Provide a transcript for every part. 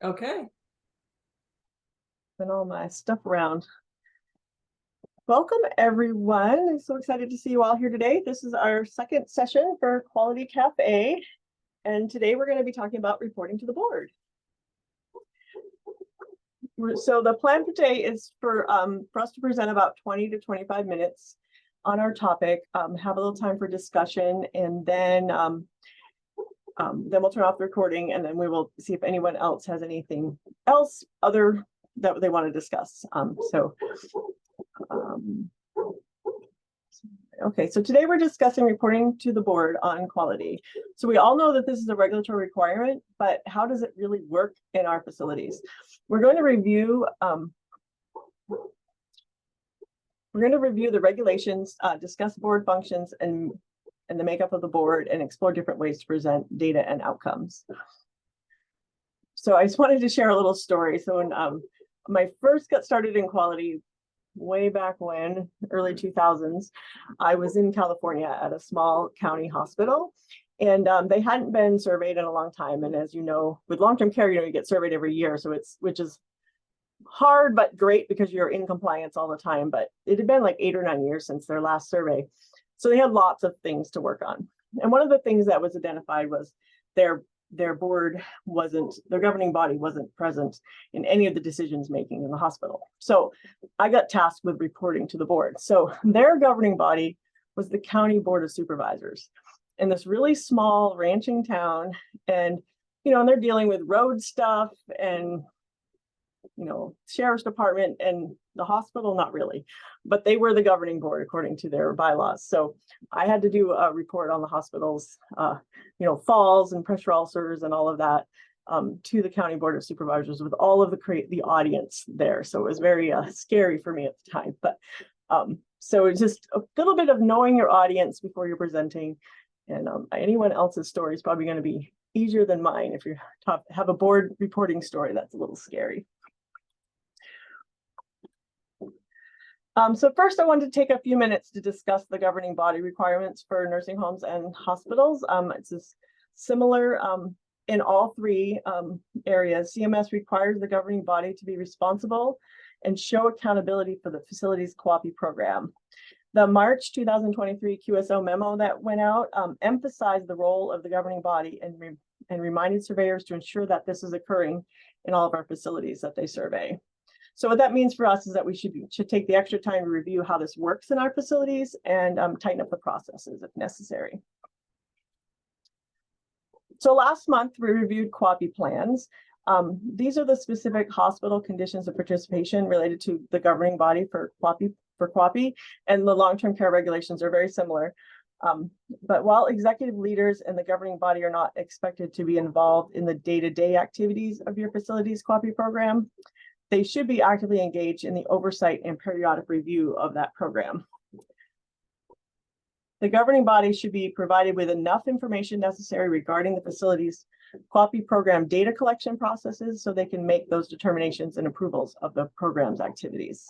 Okay. And all my stuff around. Welcome, everyone. I'm so excited to see you all here today. This is our second session for Quality Cafe. And today we're going to be talking about reporting to the board. So the plan for today is for us to present about 20 to 25 minutes on our topic, have a little time for discussion, and then we'll turn off the recording, and then we will see if anyone else has anything else other that they want to discuss. Okay, so today we're discussing reporting to the board on quality. So we all know that this is a regulatory requirement, but how does it really work in our facilities? We're going to review the regulations, discuss board functions and the makeup of the board, and explore different ways to present data and outcomes. So I just wanted to share a little story. So when I first got started in quality, way back when, early 2000s, I was in California at a small county hospital, and they hadn't been surveyed in a long time. And as you know, with long-term care, you get surveyed every year, so which is hard but great because you're in compliance all the time. But it had been like 8 or 9 years since their last survey, so they had lots of things to work on. And one of the things that was identified was their governing body wasn't present in any of the decisions making in the hospital. So I got tasked with reporting to the board. So their governing body was the County Board of Supervisors in this really small ranching town. And, and they're dealing with road stuff and, sheriff's department, and the hospital, not really, but they were the governing board according to their bylaws. So I had to do a report on the hospital's, falls and pressure ulcers and all of that to the County Board of Supervisors with all of the audience there. So it was very scary for me at the time. But so it's just a little bit of knowing your audience before you're presenting. And anyone else's story is probably going to be easier than mine if you have a board reporting story that's a little scary. So first, I wanted to take a few minutes to discuss the governing body requirements for nursing homes and hospitals. It's similar in all three areas. CMS requires the governing body to be responsible and show accountability for the facility's QAPI program. The March 2023 QSO memo that went out emphasized the role of the governing body and reminded surveyors to ensure that this is occurring in all of our facilities that they survey. So what that means for us is that we should take the extra time to review how this works in our facilities and tighten up the processes if necessary. So last month, we reviewed QAPI plans. These are the specific hospital conditions of participation related to the governing body for QAPI, and the long-term care regulations are very similar. But while executive leaders and the governing body are not expected to be involved in the day-to-day activities of your facility's QAPI program, they should be actively engaged in the oversight and periodic review of that program. The governing body should be provided with enough information necessary regarding the facility's QAPI program data collection processes so they can make those determinations and approvals of the program's activities.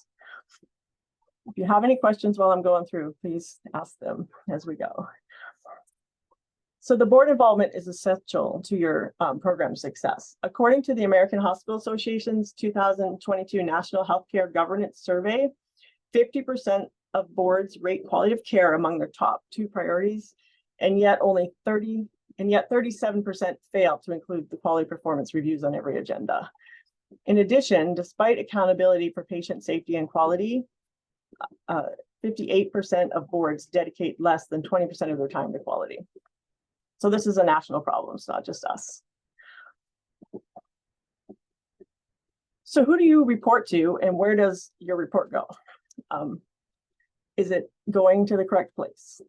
If you have any questions while I'm going through, please ask them as we go. So the board involvement is essential to your program success. According to the American Hospital Association's 2022 National Healthcare Governance Survey, 50% of boards rate quality of care among their top 2 priorities, and yet 37% fail to include the quality performance reviews on every agenda. In addition, despite accountability for patient safety and quality, 58% of boards dedicate less than 20% of their time to quality. So this is a national problem, it's not just us. So who do you report to, and where does your report go? Is it going to the correct place?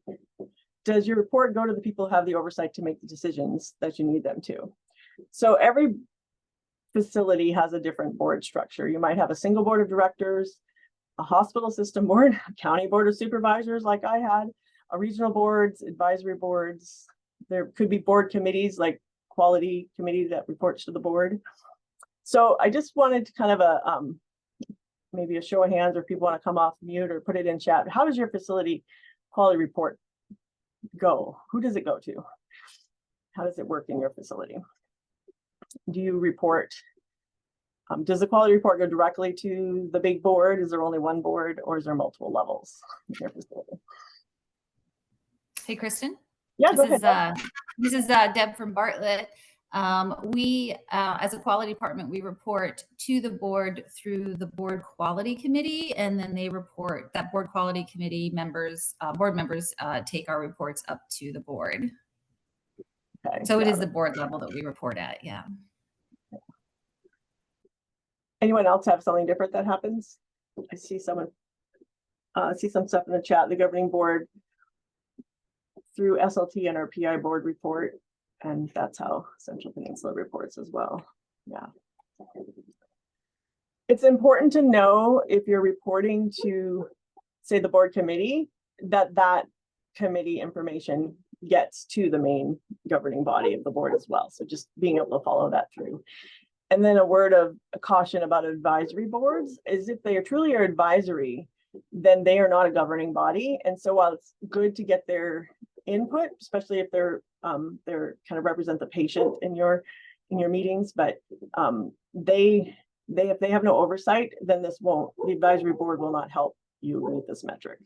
Does your report go to the people who have the oversight to make the decisions that you need them to? So every facility has a different board structure. You might have a single board of directors, a hospital system board, a county board of supervisors like I had, a regional boards, advisory boards. There could be board committees like quality committee that reports to the board. So I just wanted to kind of maybe a show of hands, or if people want to come off mute or put it in chat. How does your facility quality report go? Who does it go to? How does it work in your facility? Do you report Does the quality report go directly to the big board? Is there only one board, or is there multiple levels in your facility? Hey, Kristen. Yeah, this is Deb from Bartlett. We, as a quality department, we report to the board through the board quality committee, and then they report that board quality committee members, board members take our reports up to the board. Okay, so it is the board level that we report at. Yeah. Anyone else have something different that happens? I see someone, see some stuff in the chat. The governing board through SLT and our PI board report, and that's how Central Peninsula reports as well. Yeah. It's important to know if you're reporting to, say, the board committee, that committee information gets to the main governing body of the board as well. So just being able to follow that through. And then a word of caution about advisory boards is if they are truly advisory, then they are not a governing body. And so while it's good to get their input, especially if they're kind of represent the patient in your meetings, but if they have no oversight, then the advisory board will not help you with this metric.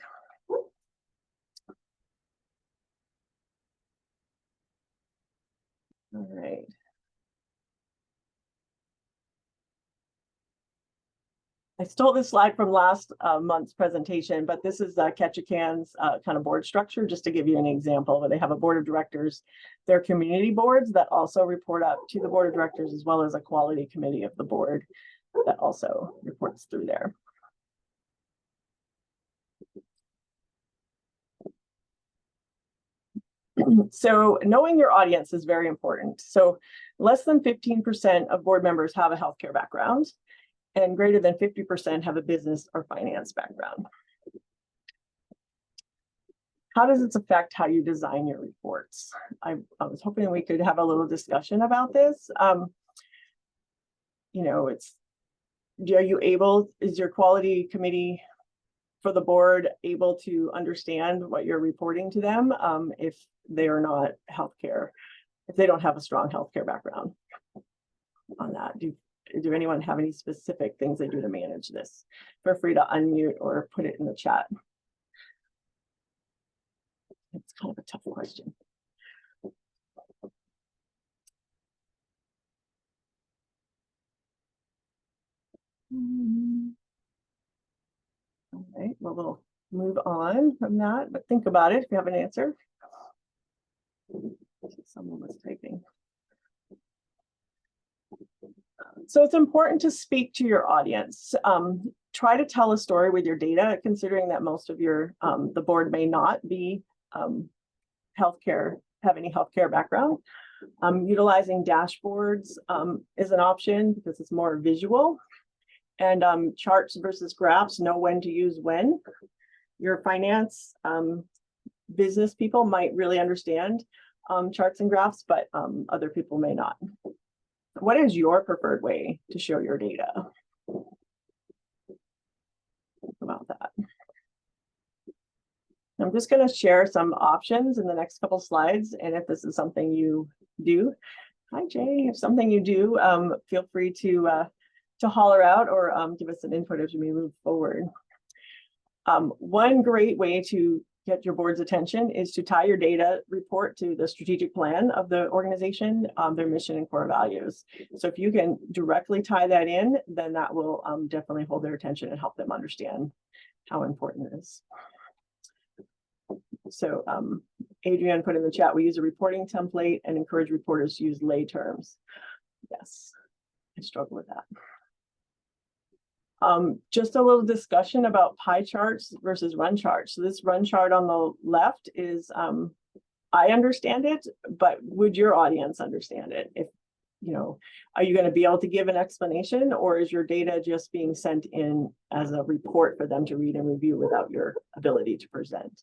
All right. I stole this slide from last month's presentation, but this is Ketchikan's kind of board structure, just to give you an example, where they have a board of directors. They're community boards that also report up to the board of directors, as well as a quality committee of the board that also reports through there. So knowing your audience is very important. So less than 15% of board members have a healthcare background, and greater than 50% have a business or finance background. How does this affect how you design your reports? I was hoping we could have a little discussion about this. You know, is your quality committee for the board able to understand what you're reporting to them if they are not healthcare, if they don't have a strong healthcare background on that? Do anyone have any specific things they do to manage this? Feel free to unmute or put it in the chat. It's kind of a tough question. All right, well, we'll move on from that, but think about it if you have an answer. Someone was typing. So it's important to speak to your audience. Try to tell a story with your data, considering that most of your, the board may not be have any healthcare background. Utilizing dashboards is an option because it's more visual. And charts versus graphs, know when to use when. Your finance business people might really understand charts and graphs, but other people may not. What is your preferred way to show your data? Think about that. I'm just going to share some options in the next couple slides, and if this is something you do, hi Jay, if something you do, feel free to holler out or give us an input as we move forward. One great way to get your board's attention is to tie your data report to the strategic plan of the organization, their mission and core values. So if you can directly tie that in, then that will definitely hold their attention and help them understand how important it is. So Adrienne put in the chat, we use a reporting template and encourage reporters to use lay terms. Yes, I struggle with that. Just a little discussion about pie charts versus run charts. So this run chart on the left is, I understand it, but would your audience understand it? If, you know, are you going to be able to give an explanation, or is your data just being sent in as a report for them to read and review without your ability to present?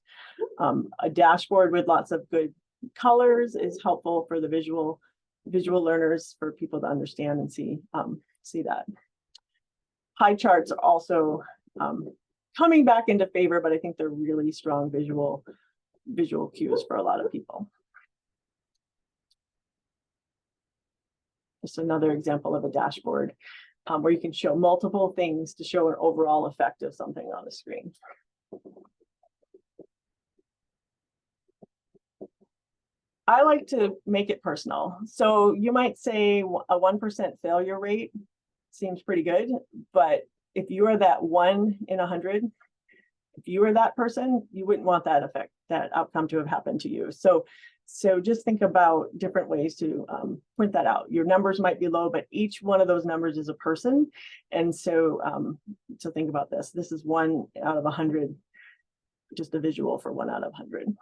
A dashboard with lots of good colors is helpful for the visual learners, for people to understand and see that. Pie charts are also coming back into favor, but I think they're really strong visual cues for a lot of people. Just another example of a dashboard. where you can show multiple things to show an overall effect of something on the screen. I like to make it personal. So you might say a 1% failure rate seems pretty good, but if you are that 1 in 100, if you were that person, you wouldn't want that effect, that outcome to have happened to you. So just think about different ways to point that out. Your numbers might be low, but each one of those numbers is a person. And so think about this. This is 1 out of 100, just a visual for 1 out of 100.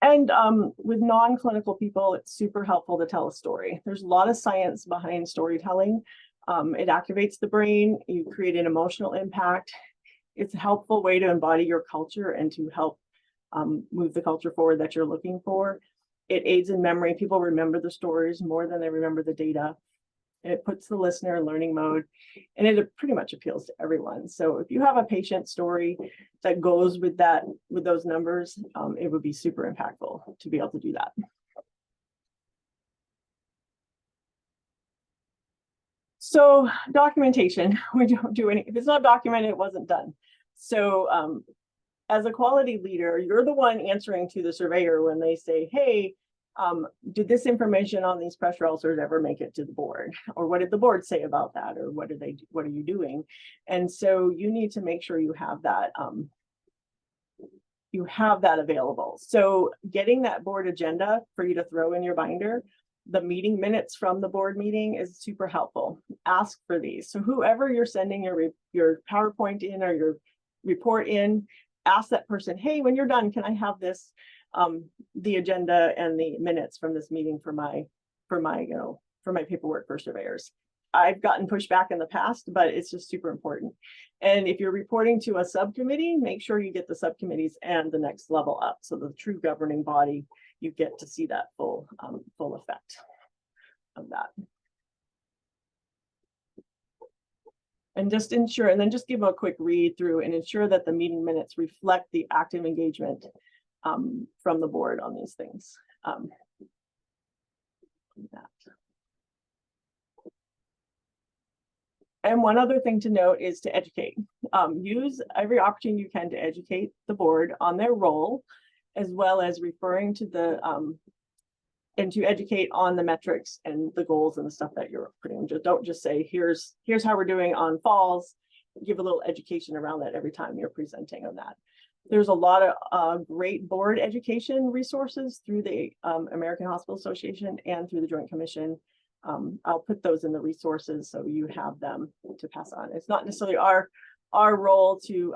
And with non-clinical people, it's super helpful to tell a story. There's a lot of science behind storytelling. It activates the brain, you create an emotional impact. It's a helpful way to embody your culture and to help move the culture forward that you're looking for. It aids in memory. People remember the stories more than they remember the data. It puts the listener in learning mode, and it pretty much appeals to everyone. So if you have a patient story that goes with that, with those numbers, it would be super impactful to be able to do that. So documentation, we don't do any, if it's not documented, it wasn't done. So as a quality leader, you're the one answering to the surveyor when they say, hey, did this information on these pressure ulcers ever make it to the board? Or what did the board say about that? Or what are you doing? And so you need to make sure you have that available. So getting that board agenda for you to throw in your binder, the meeting minutes from the board meeting is super helpful. Ask for these. So whoever you're sending your PowerPoint in or your report in, ask that person, hey, when you're done, can I have this, the agenda and the minutes from this meeting for my paperwork for surveyors. I've gotten pushback in the past, but it's just super important. And if you're reporting to a subcommittee, make sure you get the subcommittees and the next level up. So the true governing body, you get to see that full effect of that. And just ensure, and then just give a quick read through and ensure that the meeting minutes reflect the active engagement from the board on these things. And one other thing to note is to educate. Use every opportunity you can to educate the board on their role, as well as referring to the and to educate on the metrics and the goals and the stuff that you're putting. Just don't just say, here's how we're doing on falls. Give a little education around that every time you're presenting on that. There's a lot of great board education resources through the American Hospital Association and through the Joint Commission. I'll put those in the resources so you have them to pass on. It's not necessarily our role to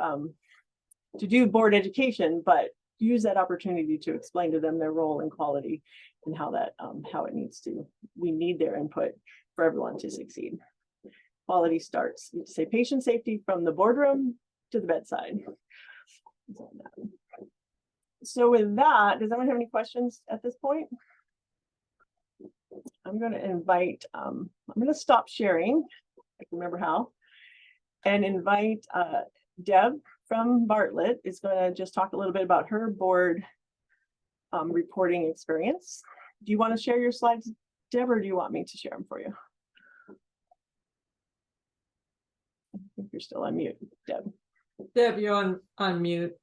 do board education, but use that opportunity to explain to them their role in quality and how that how it needs to. We need their input for everyone to succeed. Quality starts, you say, patient safety from the boardroom to the bedside. So with that, does anyone have any questions at this point? I'm going to invite, I'm going to stop sharing, I can remember how, and invite Deb from Bartlett is going to just talk a little bit about her board reporting experience. Do you want to share your slides, Deb, or do you want me to share them for you? I think you're still on mute, Deb. Deb, you're on mute.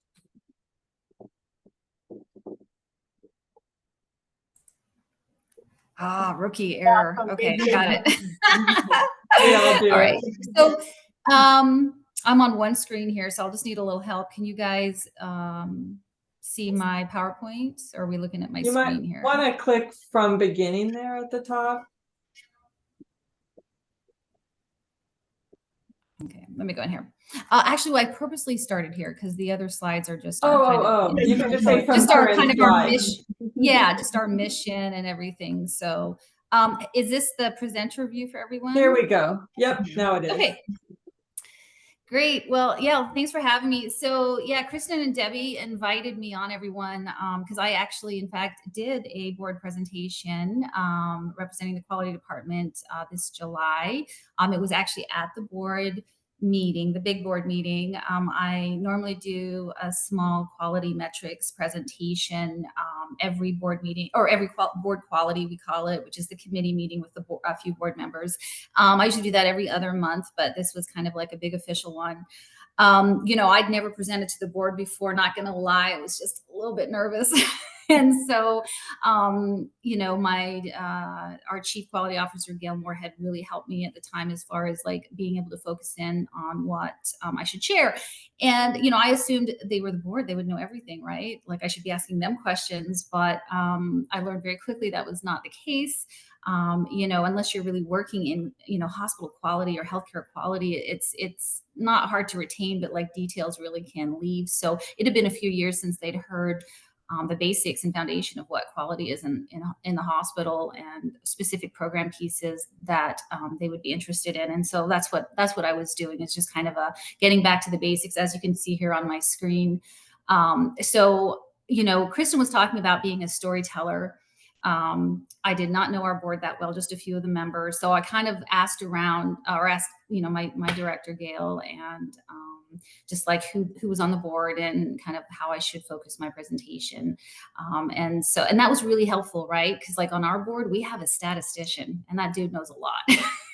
Ah, rookie error. Okay, got it. All right. So I'm on one screen here, so I'll just need a little help. Can you guys see my PowerPoint? Or are we looking at my screen here? You might want to click from beginning there at the top. Okay, let me go in here. Actually, well, I purposely started here because the other slides are just you can just say just our kind of our mission. Yeah, just our mission and everything. So is this the presenter view for everyone? Here we go. Yep, now it is. Okay. Great. Well, yeah, thanks for having me. So yeah, Kristen and Debbie invited me on, everyone, because I actually, in fact, did a board presentation representing the quality department this July. It was actually at the board meeting, the big board meeting, I normally do a small quality metrics presentation every board meeting, or every board quality, we call it, which is the committee meeting with a few board members. I usually do that every other month, but this was kind of like a big official one. You know, I'd never presented to the board before, not gonna lie, I was just a little bit nervous. And so, you know, our chief quality officer, Gail Moorhead, really helped me at the time as far as like being able to focus in on what I should share. And, you know, I assumed they were the board, they would know everything, right? Like I should be asking them questions, but I learned very quickly that was not the case. You know, unless you're really working in, you know, hospital quality or healthcare quality, it's not hard to retain, but like details really can leave. So it had been a few years since they'd heard the basics and foundation of what quality is in the hospital, and specific program pieces that they would be interested in. And so that's what I was doing. It's just kind of getting back to the basics, as you can see here on my screen. So, you know, Kristen was talking about being a storyteller. I did not know our board that well, just a few of the members. So I kind of asked around, or asked, you know, my director, Gail, and just like who was on the board and kind of how I should focus my presentation. And that was really helpful, right? Because like on our board, we have a statistician, and that dude knows a lot.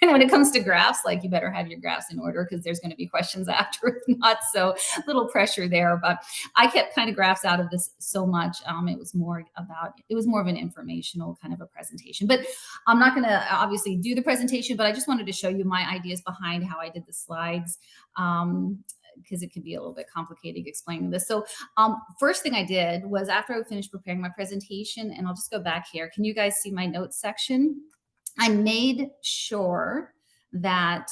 And when it comes to graphs, like you better have your graphs in order, because there's going to be questions after, if not. So a little pressure there, but I kept kind of graphs out of this so much. It was more of an informational kind of a presentation, but I'm not going to obviously do the presentation, but I just wanted to show you my ideas behind how I did the slides. Because it could be a little bit complicated explaining this. So first thing I did was, after I finished preparing my presentation, and I'll just go back here. Can you guys see my notes section? I made sure that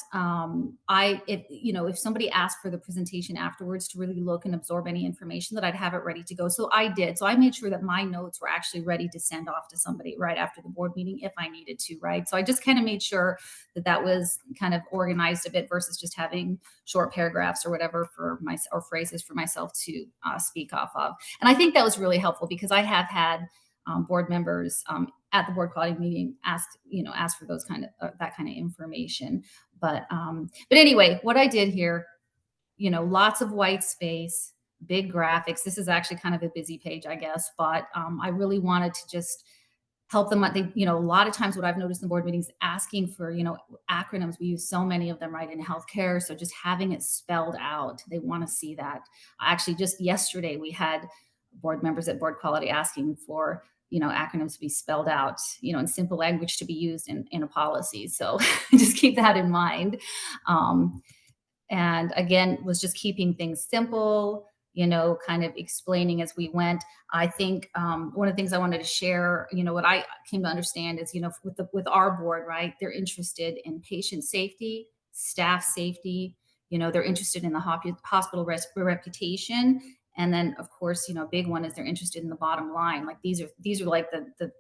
if somebody asked for the presentation afterwards, to really look and absorb any information, that I'd have it ready to go. So I did. So I made sure that my notes were actually ready to send off to somebody right after the board meeting if I needed to, right? So I just kind of made sure that was kind of organized a bit, versus just having short paragraphs or whatever or phrases for myself to speak off of. And I think that was really helpful, because I have had board members at the board quality meeting ask for those that kind of information. But anyway, what I did here, you know, lots of white space, big graphics. This is actually kind of a busy page, I guess, but I really wanted to just help them. A lot of times what I've noticed in board meetings, asking for, acronyms. We use so many of them, right, in healthcare. So just having it spelled out, they want to see that. Actually, just yesterday, we had board members at board quality asking for, acronyms to be spelled out, in simple language to be used in a policy. So just keep that in mind. And again, was just keeping things simple, kind of explaining as we went. I think one of the things I wanted to share, what I came to understand is, with our board, right, they're interested in patient safety, staff safety, they're interested in the hospital reputation. And then, of course, big one is they're interested in the bottom line. Like these are like the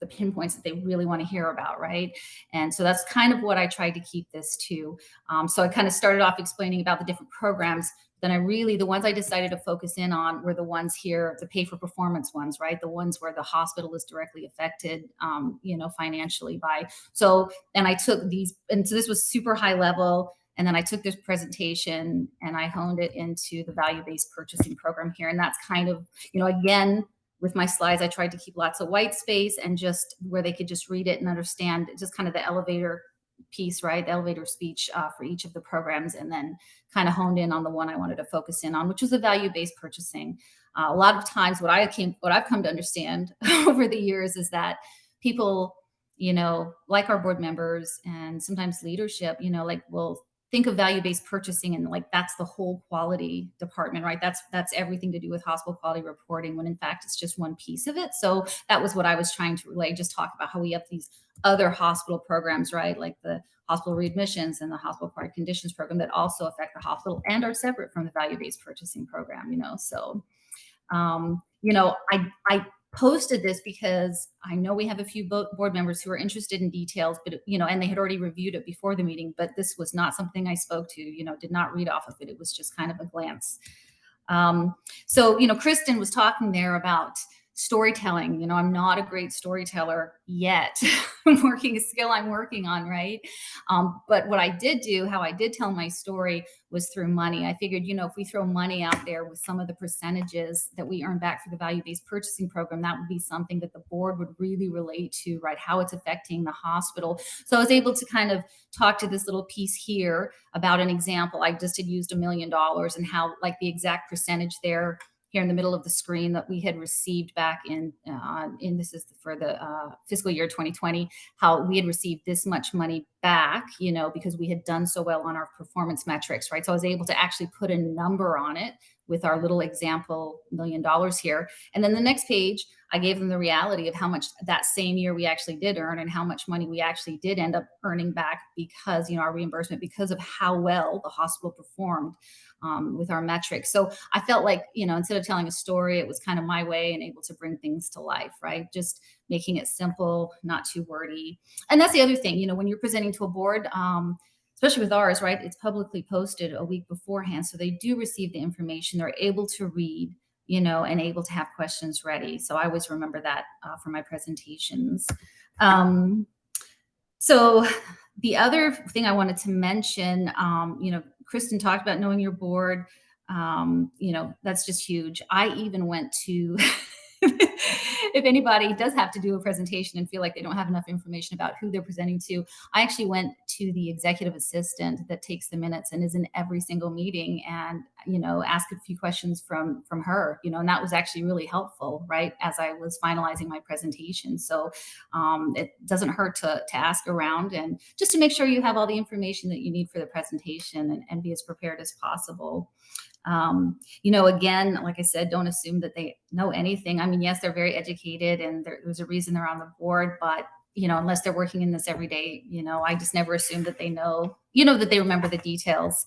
pinpoints that they really want to hear about, right? And so that's kind of what I tried to keep this to. So I kind of started off explaining about the different programs. Then the ones I decided to focus in on were the ones here, the pay for performance ones, right? The ones where the hospital is directly affected, financially by. So, and I took these, and so this was super high level. And then I took this presentation and I honed it into the value-based purchasing program here. And that's kind of, again, with my slides, I tried to keep lots of white space and just where they could just read it and understand just kind of the elevator piece, right? The elevator speech for each of the programs, and then kind of honed in on the one I wanted to focus in on, which was the value-based purchasing. A lot of times what I've come to understand over the years is that people, like our board members and sometimes leadership, will think of value-based purchasing and like that's the whole quality department, right? That's everything to do with hospital quality reporting, when in fact it's just one piece of it. So that was what I was trying to relay, just talk about how we have these other hospital programs, right? Like the hospital readmissions and the hospital acquired conditions program that also affect the hospital and are separate from the value-based purchasing program, So, I posted this because I know we have a few board members who are interested in details, but and they had already reviewed it before the meeting, but this was not something I spoke to, did not read off of it. It was just kind of a glance. So, Kristen was talking there about storytelling. You know, I'm not a great storyteller yet. I'm working a skill I'm working on, right? But what I did do, how I did tell my story was through money. I figured, you know, if we throw money out there with some of the percentages that we earn back for the value-based purchasing program, that would be something that the board would really relate to, right? How it's affecting the hospital. So I was able to kind of talk to this little piece here about an example. I just had used $1 million and how like the exact percentage there here in the middle of the screen that we had received back in this is for the fiscal year 2020, how we had received this much money back, you know, because we had done so well on our performance metrics, right? So I was able to actually put a number on it with our little example $1 million here. And then the next page, I gave them the reality of how much that same year we actually did earn and how much money we actually did end up earning back because, you know, our reimbursement, because of how well the hospital performed with our metrics. So I felt like, you know, instead of telling a story, it was kind of my way and able to bring things to life, right? Just making it simple, not too wordy. And that's the other thing, you know, when you're presenting to a board, especially with ours, right? It's publicly posted a week beforehand. So they do receive the information. They're able to read, you know, and able to have questions ready. So I always remember that for my presentations. So the other thing I wanted to mention, you know, Kristen talked about knowing your board. You know, that's just huge. I even went to, if anybody does have to do a presentation and feel like they don't have enough information about who they're presenting to, I actually went to the executive assistant that takes the minutes and is in every single meeting and, you know, asked a few questions from her, you know, and that was actually really helpful, right? As I was finalizing my presentation. So it doesn't hurt to ask around and just to make sure you have all the information that you need for the presentation and be as prepared as possible. You know, again, like I said, don't assume that they know anything. I mean, yes, they're very educated and there's a reason they're on the board, but, you know, unless they're working in this every day, you know, I just never assume that they know, you know, that they remember the details.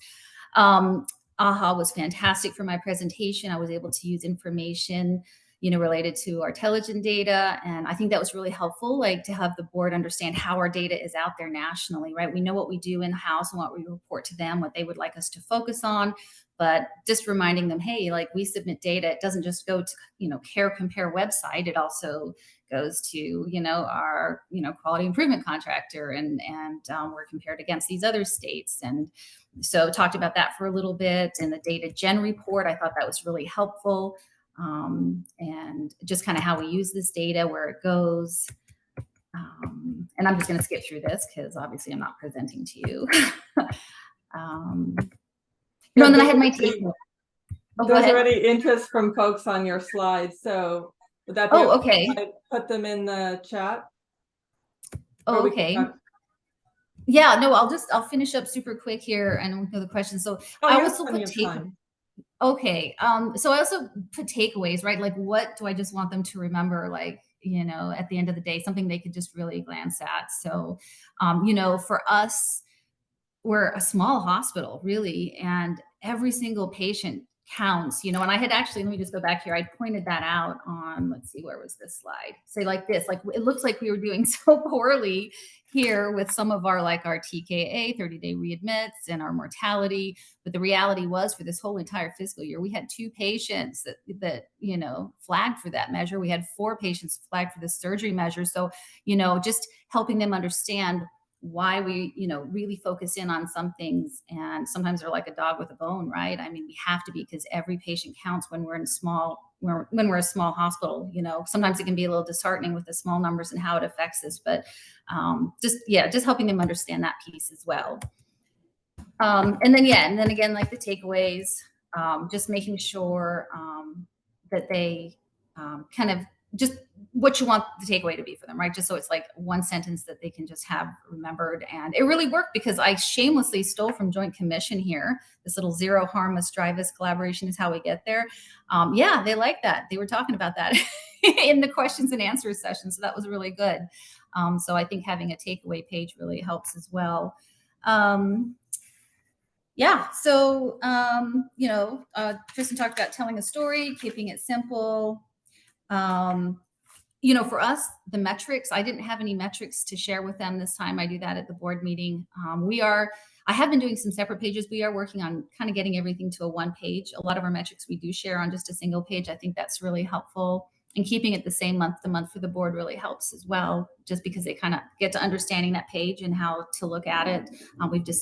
AHHA was fantastic for my presentation. I was able to use information, you know, related to our intelligent data. And I think that was really helpful, like to have the board understand how our data is out there nationally, right? We know what we do in-house and what we report to them, what they would like us to focus on, but just reminding them, hey, like we submit data, it doesn't just go to, you know, Care Compare website. It also goes to, you know, our, you know, quality improvement contractor and we're compared against these other states. And so talked about that for a little bit. And the data gen report, I thought that was really helpful. And just kind of how we use this data, where it goes. And I'm just going to skip through this because obviously I'm not presenting to you. You know, and then I had my takeaway. There's already interest from folks on your slides, so would that be okay. I put them in the chat? Oh, okay. Yeah, no, I'll finish up super quick here and we'll go to the questions. So I also put okay. So I also put takeaways, right? Like what do I just want them to remember? Like, you know, at the end of the day, something they could just really glance at. So, you know, for us, we're a small hospital really, and every single patient counts, you know, and I had actually, let me just go back here. I pointed that out on, let's see, where was this slide? Say like this, like it looks like we were doing so poorly here with some of our, like our TKA 30-day readmits and our mortality. But the reality was for this whole entire fiscal year, we had 2 patients that, you know, flagged for that measure. We had 4 patients flagged for the surgery measure. So, you know, just helping them understand why we, you know, really focus in on some things. And sometimes they're like a dog with a bone, right? I mean, we have to be, because every patient counts when we're in when we're a small hospital. You know, sometimes it can be a little disheartening with the small numbers and how it affects us, but just helping them understand that piece as well. And then again, like the takeaways, just making sure that they kind of just what you want the takeaway to be for them, right? Just so it's like one sentence that they can just have remembered. And it really worked because I shamelessly stole from Joint Commission here. This little zero harm, must drive us, collaboration is how we get there. Yeah, they like that. They were talking about that in the questions and answers session. So that was really good. So I think having a takeaway page really helps as well. Yeah, so, you know, Kristen talked about telling a story, keeping it simple. You know, for us, the metrics, I didn't have any metrics to share with them this time. I do that at the board meeting. I have been doing some separate pages. We are working on kind of getting everything to a one page. A lot of our metrics we do share on just a single page. I think that's really helpful. And keeping it the same month to month for the board really helps as well, just because they kind of get to understanding that page and how to look at it.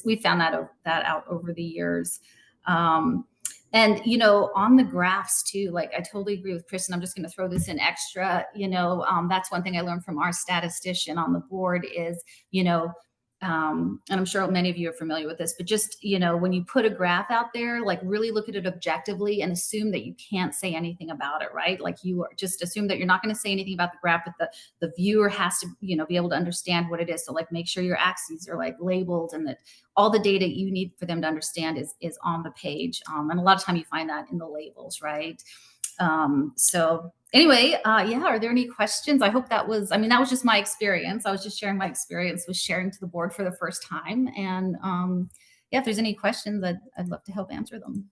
We've found that out over the years. And, you know, on the graphs too, like I totally agree with Kristen. I'm just going to throw this in extra, you know, that's one thing I learned from our statistician on the board is, you know, and I'm sure many of you are familiar with this, but just, you know, when you put a graph out there, like really look at it objectively and assume that you can't say anything about it, right? Like you are just assume that you're not going to say anything about the graph, but the viewer has to, you know, be able to understand what it is. So like make sure your axes are like labeled and that all the data you need for them to understand is on the page. And a lot of time you find that in the labels, right? So anyway, yeah, are there any questions? I hope that was, I mean, that was just my experience. I was just sharing my experience with sharing to the board for the first time. And yeah, if there's any questions, I'd love to help answer them.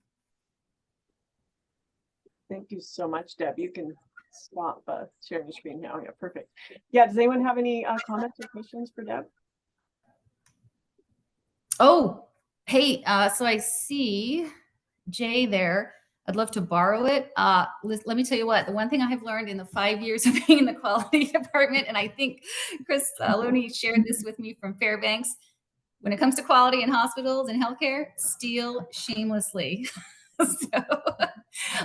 Thank you so much, Deb. You can stop sharing the screen now. Yeah, perfect. Yeah, does anyone have any comments or questions for Deb? Oh, hey, so I see Jay there. I'd love to borrow it. Let me tell you what, the one thing I have learned in the 5 years of being in the quality department, and I think Chris Looney shared this with me from Fairbanks, when it comes to quality in hospitals and healthcare, steal shamelessly. So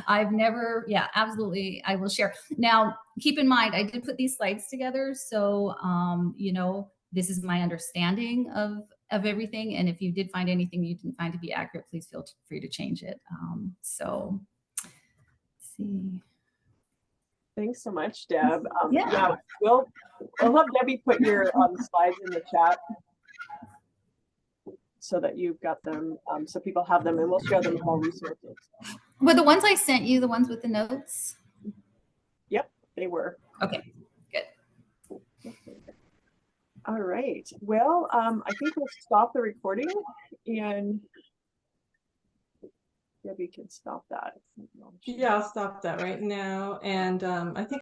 I've never, yeah, absolutely, I will share. Now, keep in mind, I did put these slides together. So, you know, this is my understanding of everything. And if you did find anything you didn't find to be accurate, please feel free to change it. So let's see. Thanks so much, Deb. Yeah. We'll have Debbie put your slides in the chat so that you've got them, so people have them, and we'll share them with all resources. Were the ones I sent you the ones with the notes? Yep, they were. Okay, good. All right. Well, I think we'll stop the recording and Debbie can stop that. Yeah, I'll stop that right now. And I think